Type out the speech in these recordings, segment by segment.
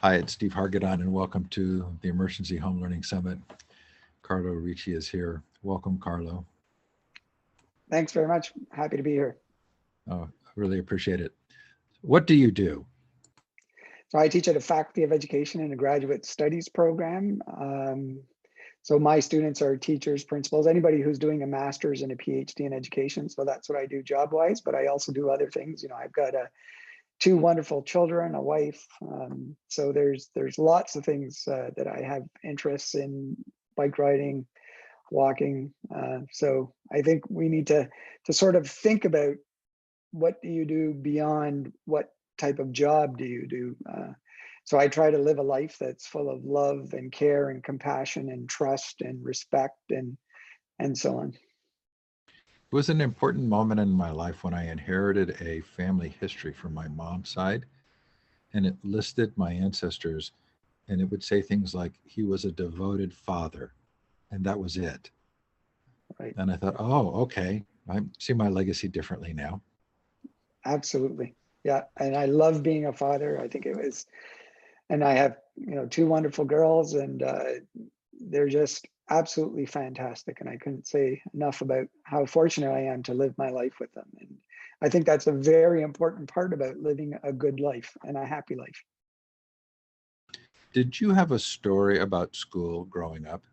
Hi, it's Steve Hargadon, and welcome to the Emergency Home Learning Summit. Carlo Ricci is here. Welcome, Carlo. Thanks very much. Happy to be here. Oh, I really appreciate it. What do you do? So I teach at a Faculty of Education in a graduate studies program. So my students are teachers, principals, anybody who's doing a master's and a PhD in education. So that's what I do job-wise, but I also do other things. I've got two wonderful children, a wife. So there's lots of things that I have interests in: bike riding, walking. So I think we need to sort of think about, what do you do beyond what type of job do you do? So I try to live a life that's full of love and care and compassion and trust and respect and so on. It was an important moment in my life when I inherited a family history from my mom's side, and it listed my ancestors, and it would say things like, he was a devoted father, and that was it. Right. And I thought, oh, okay, I see my legacy differently now. Absolutely. Yeah. And I love being a father. I think it was, and I have, two wonderful girls, and they're just absolutely fantastic. And I couldn't say enough about how fortunate I am to live my life with them. And I think that's a very important part about living a good life and a happy life. Did you have a story about school growing up?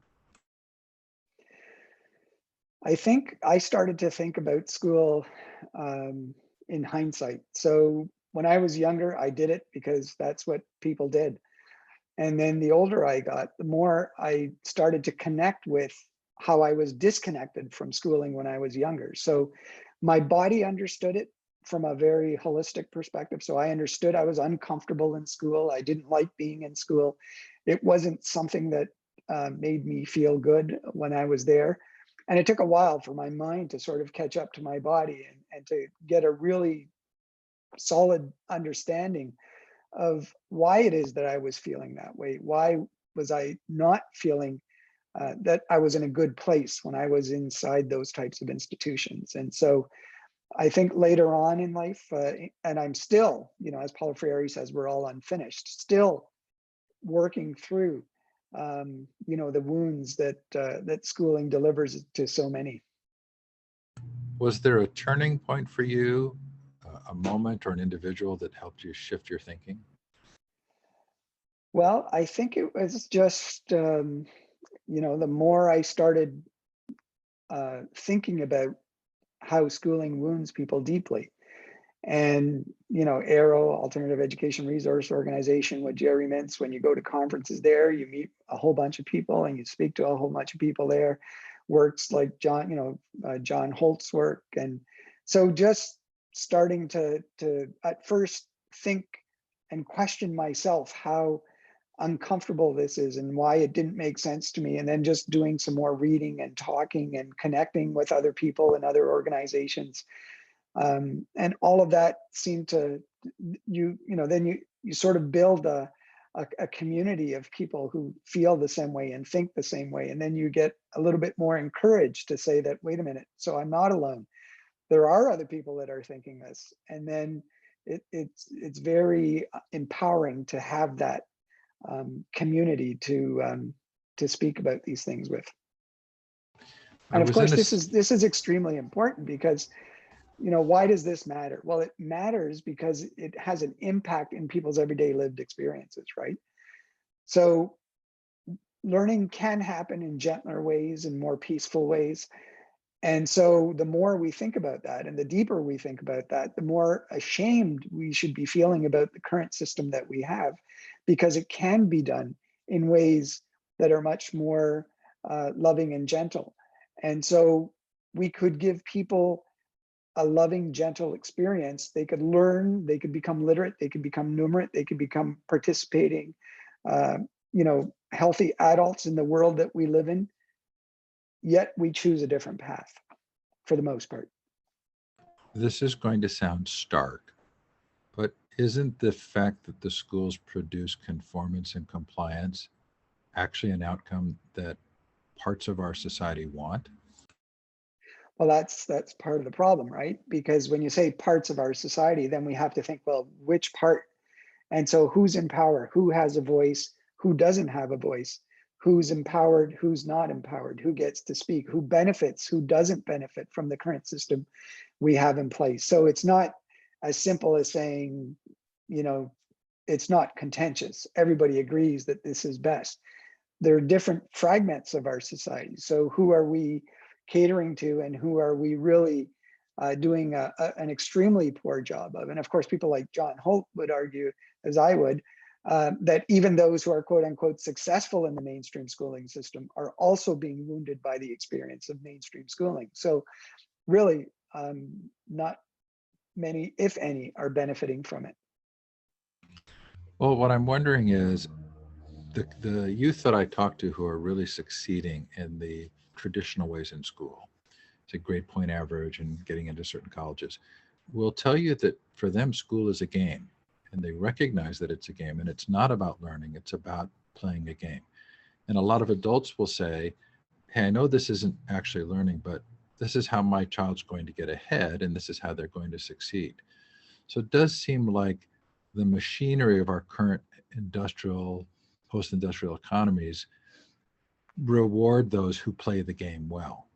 I think I started to think about school in hindsight. So when I was younger, I did it because that's what people did. And then the older I got, the more I started to connect with how I was disconnected from schooling when I was younger. So my body understood it from a very holistic perspective. So I understood I was uncomfortable in school. I didn't like being in school. It wasn't something that made me feel good when I was there. And it took a while for my mind to sort of catch up to my body and to get a really solid understanding of why it is that I was feeling that way. Why was I not feeling that I was in a good place when I was inside those types of institutions? And so I think later on in life, and I'm still, as Paulo Freire says, we're all unfinished, still working through, the wounds that schooling delivers to so many. Was there a turning point for you, a moment or an individual that helped you shift your thinking? Well, I think it was just, the more I started thinking about how schooling wounds people deeply. And, AERO, Alternative Education Resource Organization, with Jerry Mintz, when you go to conferences there, you meet a whole bunch of people and you speak to a whole bunch of people there. Works like John Holt's work. And so just starting to at first think and question myself how uncomfortable this is and why it didn't make sense to me, and then just doing some more reading and talking and connecting with other people and other organizations, and all of that seemed to, then you sort of build a community of people who feel the same way and think the same way, and then you get a little bit more encouraged to say that, wait a minute, so I'm not alone, there are other people that are thinking this. And then it's very empowering to have that community to speak about these things with. I And of was in course, a, this is extremely important because, why does this matter? Well, it matters because it has an impact in people's everyday lived experiences, right? So learning can happen in gentler ways and more peaceful ways. And so the more we think about that and the deeper we think about that, the more ashamed we should be feeling about the current system that we have, because it can be done in ways that are much more loving and gentle. And so we could give people a loving, gentle experience. They could learn, they could become literate, they could become numerate, they could become participating, uh, healthy adults in the world that we live in. Yet we choose a different path for the most part. this is going to sound stark, but isn't the fact that the schools produce conformance and compliance actually an outcome that parts of our society want? Well, that's part of the problem, right? Because when you say parts of our society, then we have to think, well, which part? And so who's in power? Who has a voice? Who doesn't have a voice? Who's empowered? Who's not empowered? Who gets to speak? Who benefits? Who doesn't benefit from the current system we have in place? So it's not as simple as saying, you know, it's not contentious. Everybody agrees that this is best. There are different fragments of our society. So who are we catering to, and who are we really doing an extremely poor job of? And of course, people like John Holt would argue, as I would, that even those who are quote unquote successful in the mainstream schooling system are also being wounded by the experience of mainstream schooling. So really, not many, if any, are benefiting from it. Well, what I'm wondering is the youth that I talk to who are really succeeding in the traditional ways in school, it's a grade point average and getting into certain colleges, will tell you that for them, school is a game. And they recognize that it's a game and it's not about learning, it's about playing a game. And a lot of adults will say, hey, I know this isn't actually learning, but this is how my child's going to get ahead and this is how they're going to succeed. So it does seem like the machinery of our current industrial, post industrial economies reward those who play the game well.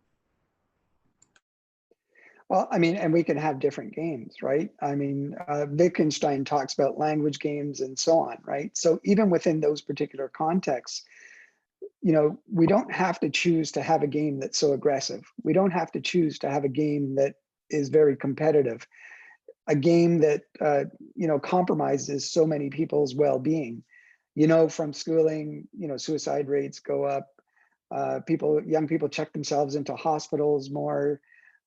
Well, I mean, and we can have different games, right? I mean, Wittgenstein talks about language games and so on, right? So even within those particular contexts, you know, we don't have to choose to have a game that's so aggressive. We don't have to choose to have a game that is very competitive, a game that, you know, compromises so many people's well-being. You know, from schooling, you know, suicide rates go up. Young people check themselves into hospitals more.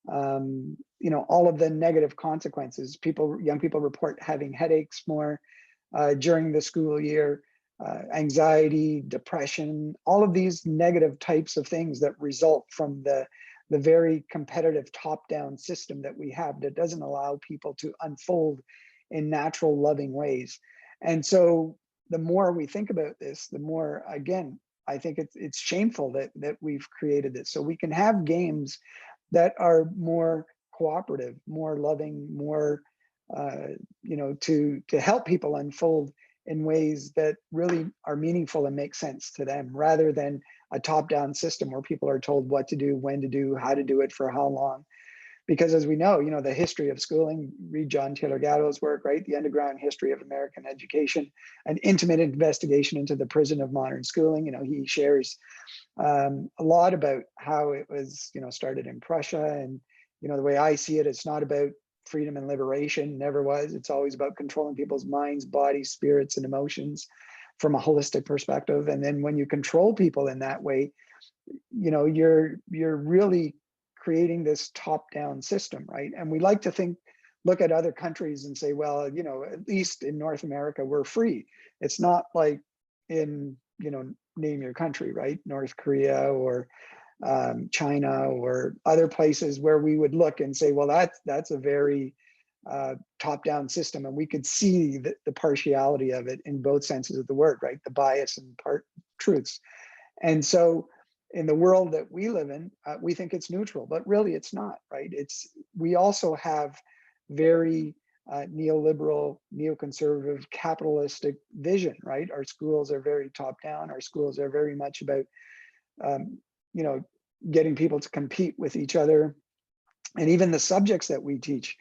You know, all of the negative consequences. Young people report having headaches more during the school year, anxiety, depression, all of these negative types of things that result from the very competitive top-down system that we have that doesn't allow people to unfold in natural, loving ways. And so the more we think about this, the more, again, I think it's shameful that we've created this. So we can have games that are more cooperative, more loving, more you know, to help people unfold in ways that really are meaningful and make sense to them, rather than a top-down system where people are told what to do, when to do, how to do it, for how long. Because as we know, you know, the history of schooling, read John Taylor Gatto's work, right? The Underground History of American Education, an intimate investigation into the prison of modern schooling. You know, he shares a lot about how it was, you know, started in Prussia. And, you know, the way I see it, it's not about freedom and liberation, never was. It's always about controlling people's minds, bodies, spirits, and emotions from a holistic perspective. And then when you control people in that way, you know, you're really creating this top-down system, right? And we like to look at other countries and say, well, you know, at least in North America, we're free. It's not like in, you know, name your country, right? North Korea or China or other places where we would look and say, well, that's a very top-down system, and we could see the partiality of it in both senses of the word, right? The bias and part truths. And so in the world that we live in, we think it's neutral, but really it's not, right? We also have very neoliberal, neoconservative, capitalistic vision, right? Our schools are very top down. Our schools are very much about, you know, getting people to compete with each other. And even the subjects that we teach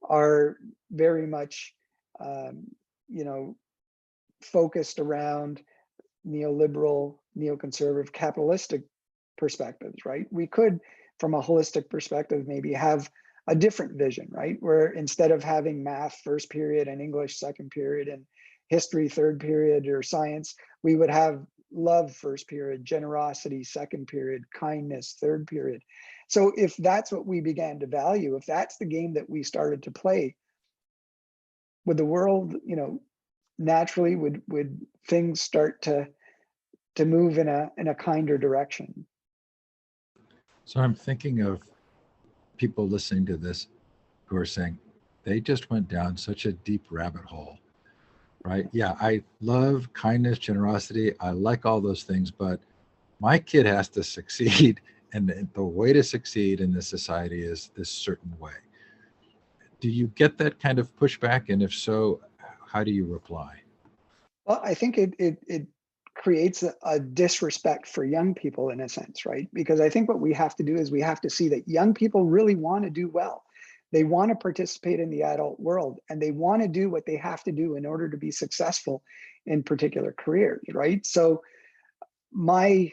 are very much, you know, focused around neoliberal, neoconservative, capitalistic perspectives, right? We could, from a holistic perspective, maybe have a different vision, right? Where instead of having math first period and English second period and history third period or science, we would have love first period, generosity second period, kindness third period. So if that's what we began to value, if that's the game that we started to play, would the world, you know, naturally would things start to move in a kinder direction? So I'm thinking of people listening to this who are saying they just went down such a deep rabbit hole, right? Yeah, I love kindness, generosity. I like all those things, but my kid has to succeed. And the way to succeed in this society is this certain way. Do you get that kind of pushback? And if so, how do you reply? Well, I think it creates a disrespect for young people in a sense, right? Because I think what we have to do is we have to see that young people really want to do well. They want to participate in the adult world and they want to do what they have to do in order to be successful in particular careers, right? So my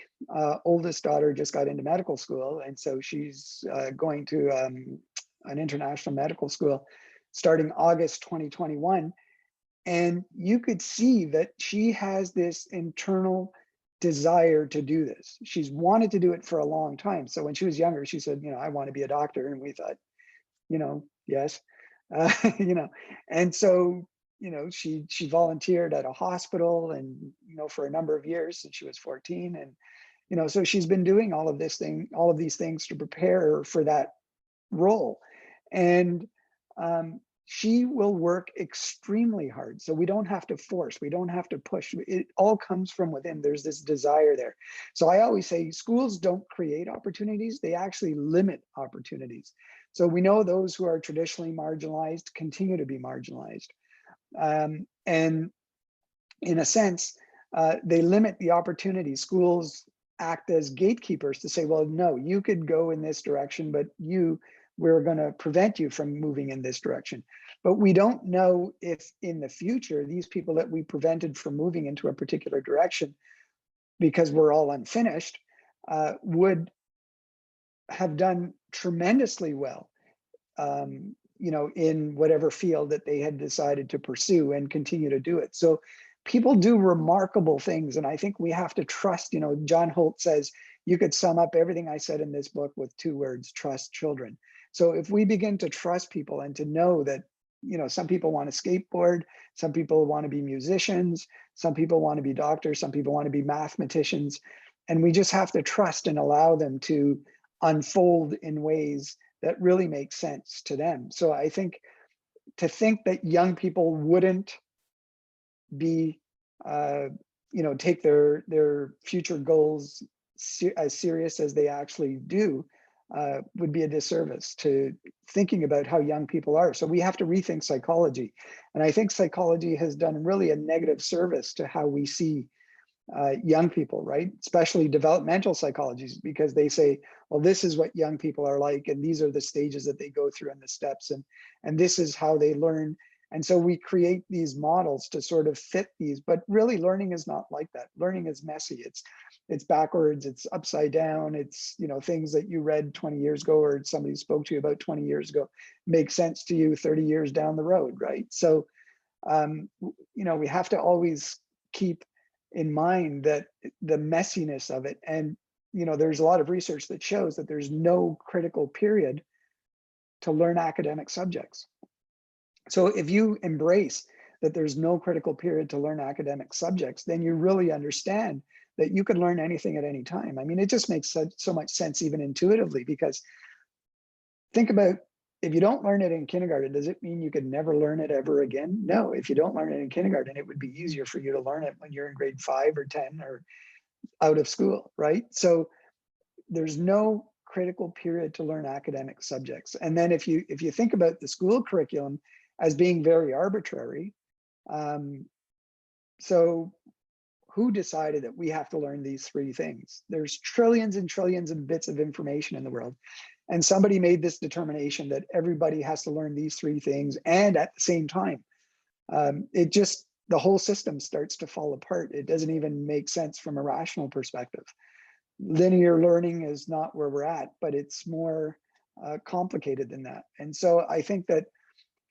oldest daughter just got into medical school, and so she's going to an international medical school starting August 2021. And you could see that she has this internal desire to do this. She's wanted to do it for a long time. So when she was younger, she said, I want to be a doctor. And we thought, yes, you know, and so, she volunteered at a hospital and, for a number of years since she was 14. And, so she's been doing all of these things to prepare her for that role. And she will work extremely hard. So we don't have to force, we don't have to push. It all comes from within. There's this desire there. So I always say schools don't create opportunities, they actually limit opportunities. So we know those who are traditionally marginalized continue to be marginalized. And in a sense, they limit the opportunities. Schools act as gatekeepers to say, well, no, you could go in this direction, but we're going to prevent you from moving in this direction. But we don't know if in the future, these people that we prevented from moving into a particular direction because we're all unfinished, would have done tremendously well, in whatever field that they had decided to pursue and continue to do it. So people do remarkable things. And I think we have to trust, John Holt says, you could sum up everything I said in this book with two words: trust children. So if we begin to trust people and to know that, some people want to skateboard, some people want to be musicians, some people want to be doctors, some people want to be mathematicians. And we just have to trust and allow them to unfold in ways that really make sense to them. So I think to think that young people wouldn't be, take their future goals as serious as they actually do, would be a disservice to thinking about how young people are. So we have to rethink psychology. And I think psychology has done really a negative service to how we see young people, right? Especially developmental psychologies, because they say, well, this is what young people are like, and these are the stages that they go through and the steps, and this is how they learn. And so we create these models to sort of fit these, but really learning is not like that. Learning is messy. It's backwards, it's upside down, it's, things that you read 20 years ago or somebody spoke to you about 20 years ago make sense to you 30 years down the road, right? So we have to always keep in mind that the messiness of it. And there's a lot of research that shows that there's no critical period to learn academic subjects. So if you embrace that there's no critical period to learn academic subjects, then you really understand that you can learn anything at any time. I mean, it just makes so much sense even intuitively, because think about, if you don't learn it in kindergarten, does it mean you could never learn it ever again? No, if you don't learn it in kindergarten, it would be easier for you to learn it when you're in grade 5 or 10 or out of school, right? So there's no critical period to learn academic subjects. And then if you think about the school curriculum as being very arbitrary, so who decided that we have to learn these three things? There's trillions and trillions of bits of information in the world. And somebody made this determination that everybody has to learn these three things and at the same time. The whole system starts to fall apart. It doesn't even make sense from a rational perspective. Linear learning is not where we're at, but it's more complicated than that. And so I think that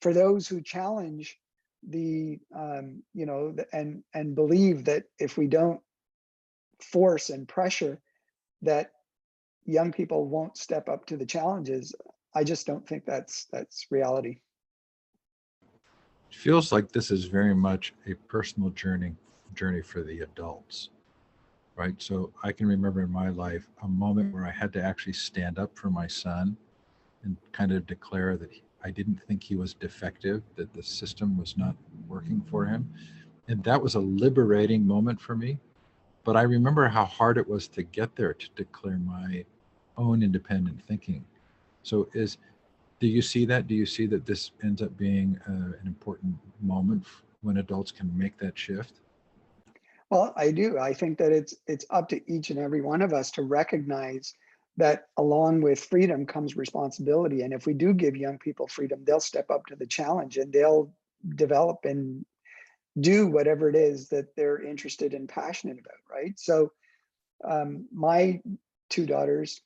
for those who challenge and believe that if we don't force and pressure, that young people won't step up to the challenges, I just don't think that's reality. It feels like this is very much a personal journey for the adults, right? So I can remember in my life a moment where I had to actually stand up for my son and kind of declare that I didn't think he was defective, that the system was not working for him. And that was a liberating moment for me. But I remember how hard it was to get there, to declare my own independent thinking. So do you see that? Do you see that this ends up being an important moment when adults can make that shift? Well, I do. I think that it's up to each and every one of us to recognize that along with freedom comes responsibility. And if we do give young people freedom, they'll step up to the challenge and they'll develop and do whatever it is that they're interested and passionate about, right? So my two daughters,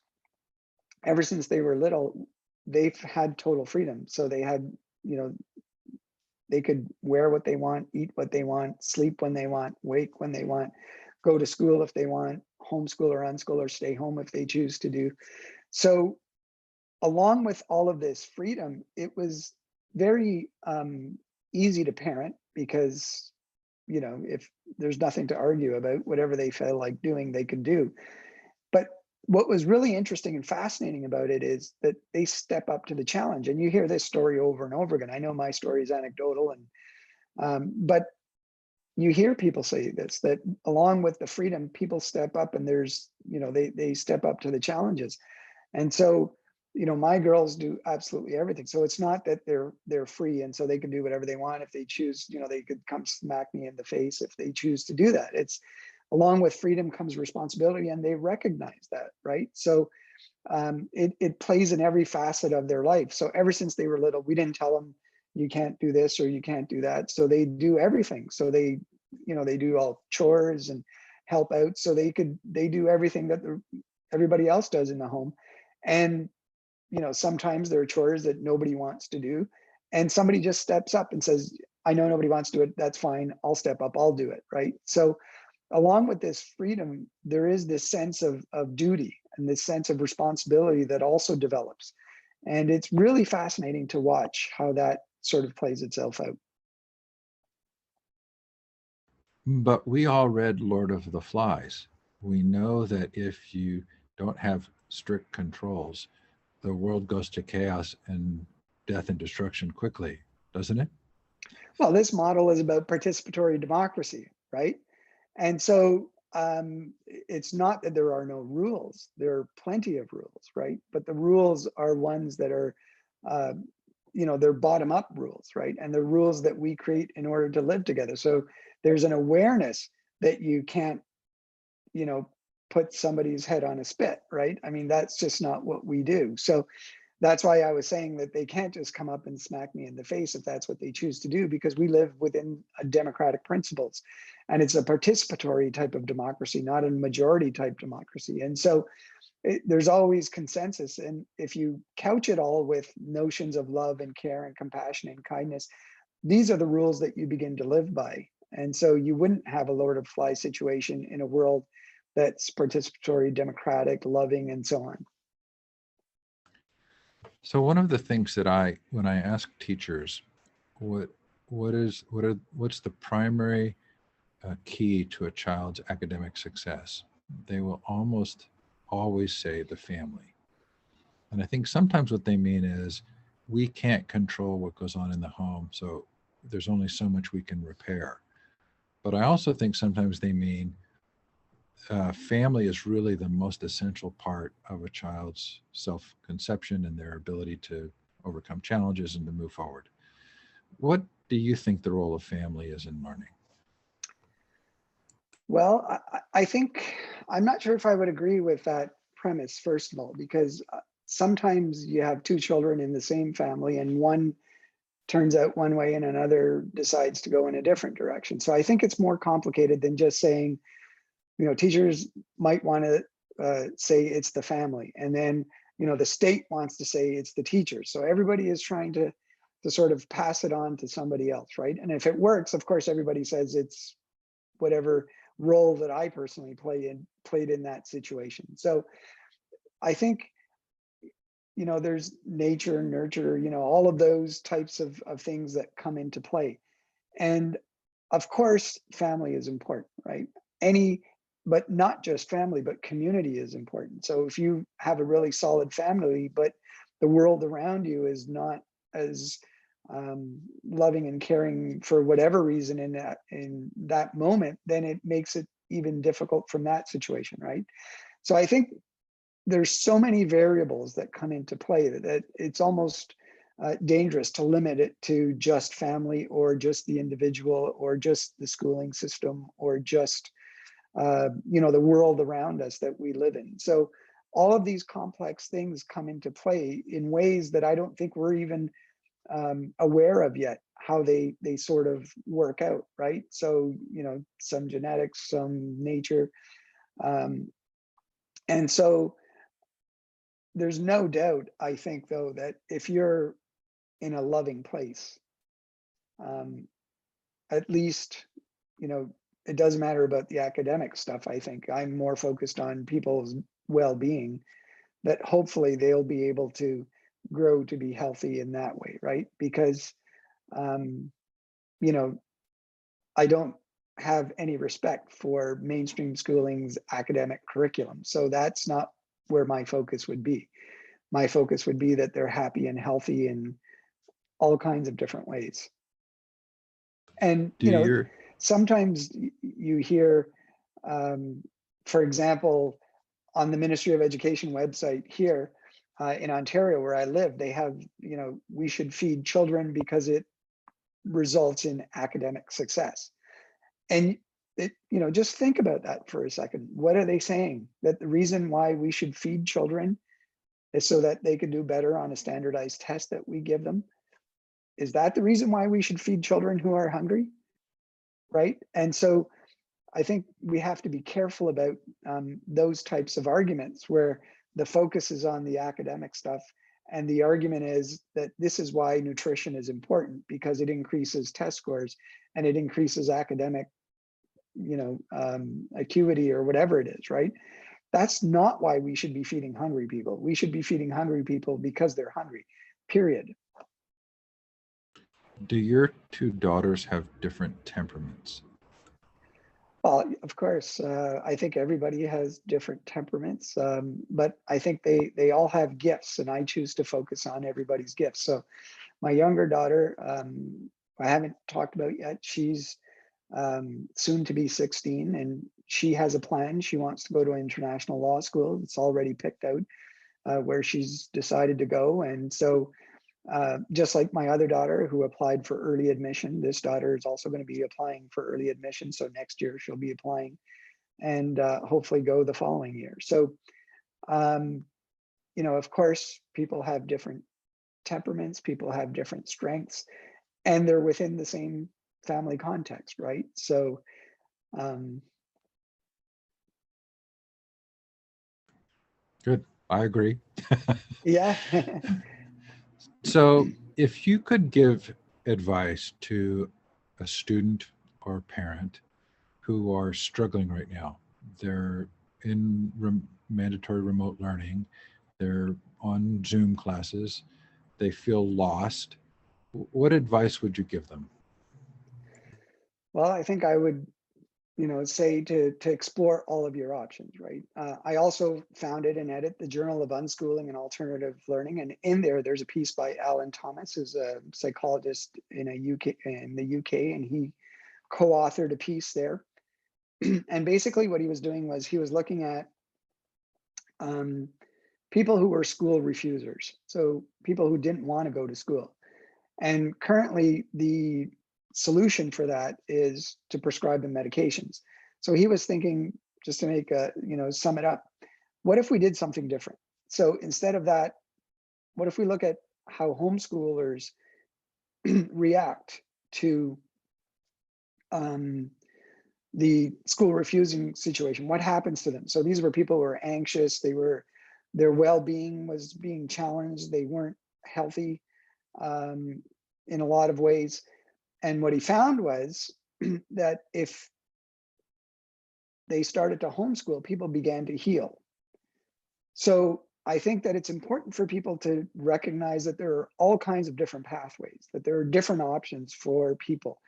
ever since they were little, they've had total freedom. So they had, you know, they could wear what they want, eat what they want, sleep when they want, wake when they want, go to school if they want, homeschool or unschool, or stay home if they choose to do. So, along with all of this freedom, it was very easy to parent because, you know, if there's nothing to argue about, whatever they felt like doing, they could do. But what was really interesting and fascinating about it is that they step up to the challenge. And you hear this story over and over again. I know my story is anecdotal, and but you hear people say this, that along with the freedom, people step up and there's, you know, they step up to the challenges. And so, you know, my girls do absolutely everything. So it's not that they're free and so they can do whatever they want. If they choose, you know, they could come smack me in the face if they choose to do that. It's along with freedom comes responsibility, and they recognize that, right? So it plays in every facet of their life. So ever since they were little, we didn't tell them you can't do this or you can't do that. So they do everything. So they, you know, they do all chores and help out. So they do everything that everybody else does in the home. And you know, sometimes there are chores that nobody wants to do, and somebody just steps up and says, "I know nobody wants to do it. That's fine. I'll step up. I'll do it." Right. So along with this freedom, there is this sense of duty and this sense of responsibility that also develops. And it's really fascinating to watch how that sort of plays itself out. But we all read Lord of the Flies. We know that if you don't have strict controls, the world goes to chaos and death and destruction quickly, doesn't it? Well, this model is about participatory democracy, right? And so it's not that there are no rules, there are plenty of rules, right? But the rules are ones that are, uh, you know, they're bottom up rules, right? And the rules that we create in order to live together. So there's an awareness that you can't, you know, put somebody's head on a spit, right? I mean, that's just not what we do. So that's why I was saying that they can't just come up and smack me in the face if that's what they choose to do, because we live within a democratic principles, and it's a participatory type of democracy, not a majority type democracy. And so there's always consensus. And if you couch it all with notions of love and care and compassion and kindness, these are the rules that you begin to live by. And so you wouldn't have a Lord of Flies situation in a world that's participatory, democratic, loving, and so on. So one of the things that when I ask teachers, what what's the primary key to a child's academic success, they will almost always say the family. And I think sometimes what they mean is we can't control what goes on in the home, so there's only so much we can repair. But I also think sometimes they mean family is really the most essential part of a child's self conception and their ability to overcome challenges and to move forward. What do you think the role of family is in learning? Well, I think I'm not sure if I would agree with that premise, first of all, because sometimes you have two children in the same family and one turns out one way and another decides to go in a different direction. So I think it's more complicated than just saying, you know, teachers might want to say it's the family, and then, you know, the state wants to say it's the teachers. So everybody is trying to sort of pass it on to somebody else, right? And if it works, of course, everybody says it's whatever role that I personally played in that situation. So I think, you know, there's nature, nurture, you know, all of those types of things that come into play. And of course, family is important, right? Any, but not just family, but community is important. So if you have a really solid family, but the world around you is not as loving and caring for whatever reason in that moment, then it makes it even difficult from that situation, right? So I think there's so many variables that come into play that it's almost dangerous to limit it to just family or just the individual or just the schooling system or just the world around us that we live in. So all of these complex things come into play in ways that I don't think we're even aware of yet, how they sort of work out, right? So some genetics, some nature, um, and so there's no doubt, I think, though, that if you're in a loving place, um, at least, you know, it doesn't matter about the academic stuff. I think I'm more focused on people's well-being, that hopefully they'll be able to grow to be healthy in that way, right? Because, um, you know, I don't have any respect for mainstream schooling's academic curriculum. So that's not where my focus would be. My focus would be that they're happy and healthy in all kinds of different ways. And, Do your sometimes you hear, um, for example, on the Ministry of Education website here in Ontario, where I live, they have, we should feed children because it results in academic success. And just think about that for a second. What are they saying? That the reason why we should feed children is so that they can do better on a standardized test that we give them? Is that the reason why we should feed children who are hungry? Right? And so I think we have to be careful about those types of arguments where the focus is on the academic stuff. And the argument is that this is why nutrition is important, because it increases test scores and it increases academic, acuity or whatever it is, right? That's not why we should be feeding hungry people. We should be feeding hungry people because they're hungry, period. do your two daughters have different temperaments? Well, of course, I think everybody has different temperaments, but I think they all have gifts, and I choose to focus on everybody's gifts. So, my younger daughter, I haven't talked about yet. She's soon to be 16, and she has a plan. She wants to go to international law school. It's already picked out where she's decided to go, and so just like my other daughter who applied for early admission, this daughter is also going to be applying for early admission. So next year she'll be applying and hopefully go the following year. So, um, of course, people have different temperaments, people have different strengths, and they're within the same family context, right? So, um, Good. I agree. yeah. So, if you could give advice to a student or parent who are struggling right now, they're in mandatory remote learning, they're on Zoom classes, they feel lost, what advice would you give them? Well, I think I would say to explore all of your options, right? I also founded and edit the Journal of Unschooling and Alternative Learning, and in there's a piece by Alan Thomas, who's a psychologist in the UK, and he co-authored a piece there. And basically, what he was doing was he was looking at um, people who were school refusers, so people who didn't want to go to school. And currently, the solution for that is to prescribe them medications. So he was thinking, just to make sum it up, what if we did something different? So instead of that, what if we look at how homeschoolers react to um, the school refusing situation? What happens to them? So these were people who were anxious. Their well-being was being challenged. They weren't healthy um, in a lot of ways. And what he found was that if they started to homeschool, people began to heal. So I think that it's important for people to recognize that there are all kinds of different pathways, that there are different options for people.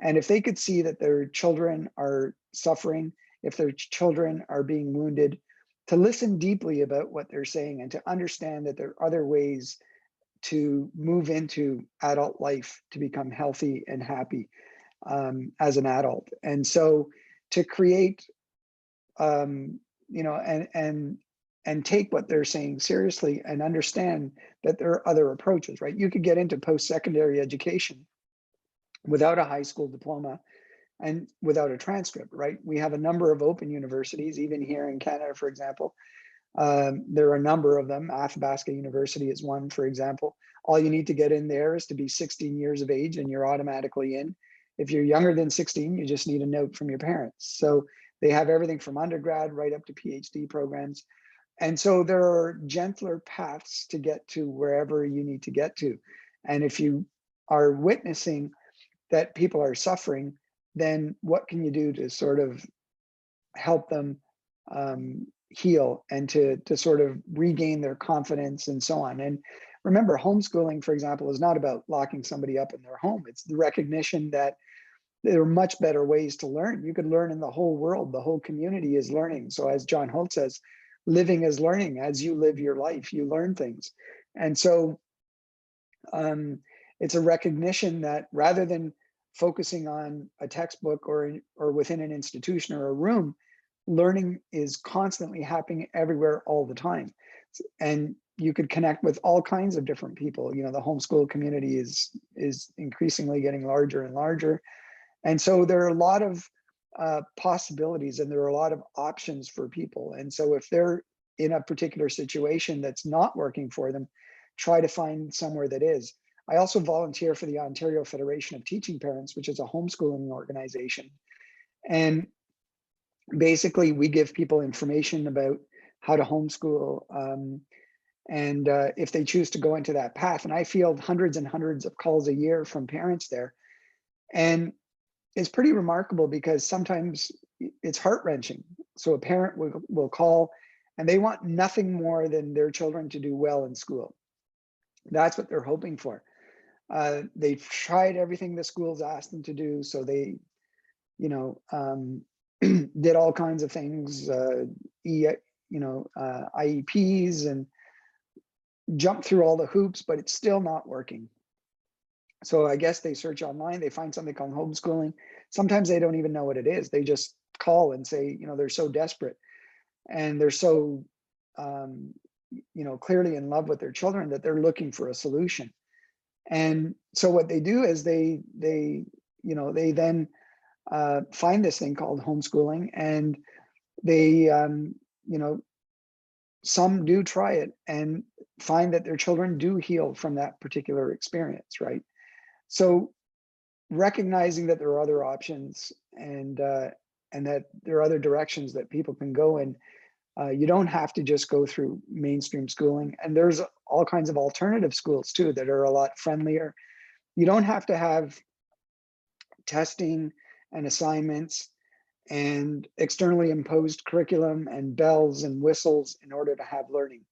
And if they could see that their children are suffering, if their children are being wounded, to listen deeply about what they're saying and to understand that there are other ways to move into adult life to become healthy and happy as an adult. And so to create, um, you know, and and take what they're saying seriously and understand that there are other approaches, right? You could get into post-secondary education without a high school diploma and without a transcript, right? We have a number of open universities, even here in Canada, for example. There are a number of them. Athabasca University is one, for example. All you need to get in there is to be 16 years of age and you're automatically in. If you're younger than 16, you just need a note from your parents. So they have everything from undergrad right up to PhD programs. And so there are gentler paths to get to wherever you need to get to. And if you are witnessing that people are suffering, then what can you do to sort of help them heal and to sort of regain their confidence and so on? And remember, homeschooling, for example, is not about locking somebody up in their home. It's the recognition that there are much better ways to learn. You could learn in the whole world. The whole community is learning. So as John Holt says, living is learning. As you live your life, you learn things. And so it's a recognition that rather than focusing on a textbook or within an institution or a room, learning is constantly happening everywhere all the time. And you could connect with all kinds of different people. You know, the homeschool community is increasingly getting larger and larger. And so there are a lot of possibilities and there are a lot of options for people. And so if they're in a particular situation that's not working for them, try to find somewhere that is. I also volunteer for the Ontario Federation of Teaching Parents, which is a homeschooling organization. And basically, we give people information about how to homeschool and if they choose to go into that path. And I field hundreds and hundreds of calls a year from parents there. And it's pretty remarkable because sometimes it's heart-wrenching. So a parent will call and they want nothing more than their children to do well in school. That's what they're hoping for. They've tried everything the schools asked them to do. So they, you know, did all kinds of things, IEPs and jumped through all the hoops, but it's still not working. So I guess they search online, they find something called homeschooling. Sometimes they don't even know what it is. They just call and say, you know, they're so desperate and they're so, clearly in love with their children that they're looking for a solution. And so what they do is they then find this thing called homeschooling, and they, some do try it and find that their children do heal from that particular experience, right? So recognizing that there are other options and that there are other directions that people can go in. You don't have to just go through mainstream schooling, and there's all kinds of alternative schools too that are a lot friendlier. You don't have to have testing and assignments and externally imposed curriculum and bells and whistles in order to have learning.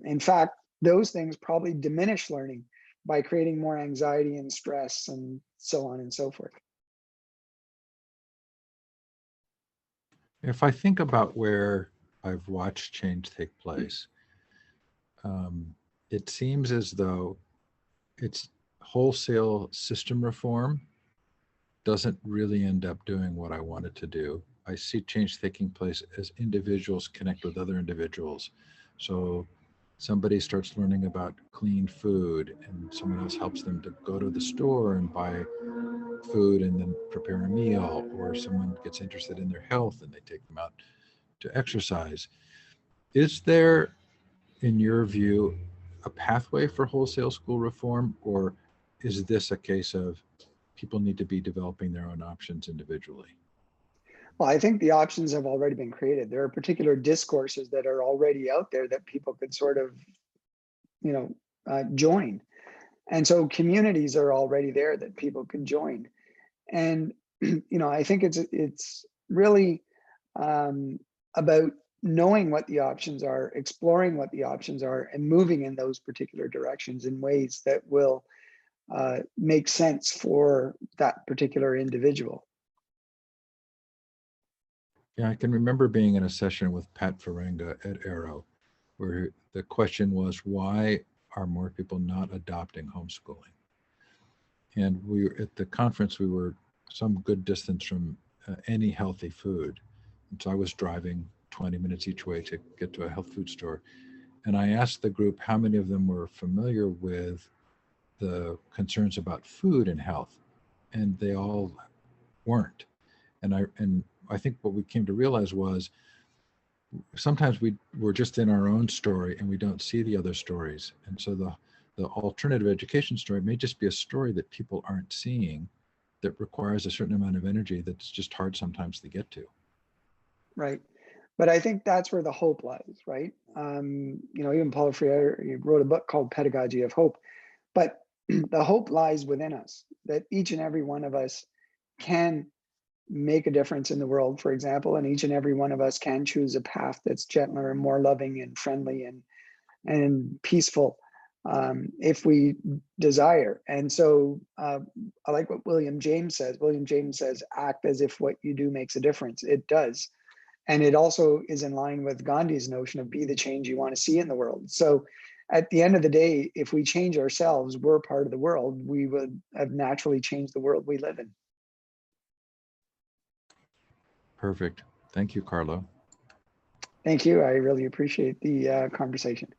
In fact, those things probably diminish learning by creating more anxiety and stress and so on and so forth. If I think about where I've watched change take place, it seems as though it's wholesale system reform doesn't really end up doing what I want it to do. I see change taking place as individuals connect with other individuals. So somebody starts learning about clean food and someone else helps them to go to the store and buy food and then prepare a meal, or someone gets interested in their health and they take them out to exercise. Is there, in your view, a pathway for wholesale school reform, or is this a case of people need to be developing their own options individually? Well, I think the options have already been created. There are particular discourses that are already out there that people could sort of, join. And so communities are already there that people can join. And, I think it's really about knowing what the options are, exploring what the options are, and moving in those particular directions in ways that will make sense for that particular individual. Yeah, I can remember being in a session with Pat Ferenga at Arrow, where the question was, why are more people not adopting homeschooling? And we were at the conference, we were some good distance from any healthy food. And so I was driving 20 minutes each way to get to a health food store. And I asked the group how many of them were familiar with the concerns about food and health, and they all weren't. And I think what we came to realize was sometimes we're just in our own story and we don't see the other stories. And so the alternative education story may just be a story that people aren't seeing, that requires a certain amount of energy that's just hard sometimes to get to. Right. But I think that's where the hope lies, right? Even Paulo Freire, he wrote a book called Pedagogy of Hope, but the hope lies within us, that each and every one of us can make a difference in the world, for example, and each and every one of us can choose a path that's gentler and more loving and friendly and peaceful, if we desire. And so I like what William James says. William James says, act as if what you do makes a difference. It does. And it also is in line with Gandhi's notion of be the change you want to see in the world. So at the end of the day, if we change ourselves, we're part of the world. We would have naturally changed the world we live in. Perfect. Thank you, Carlo. Thank you. I really appreciate the conversation.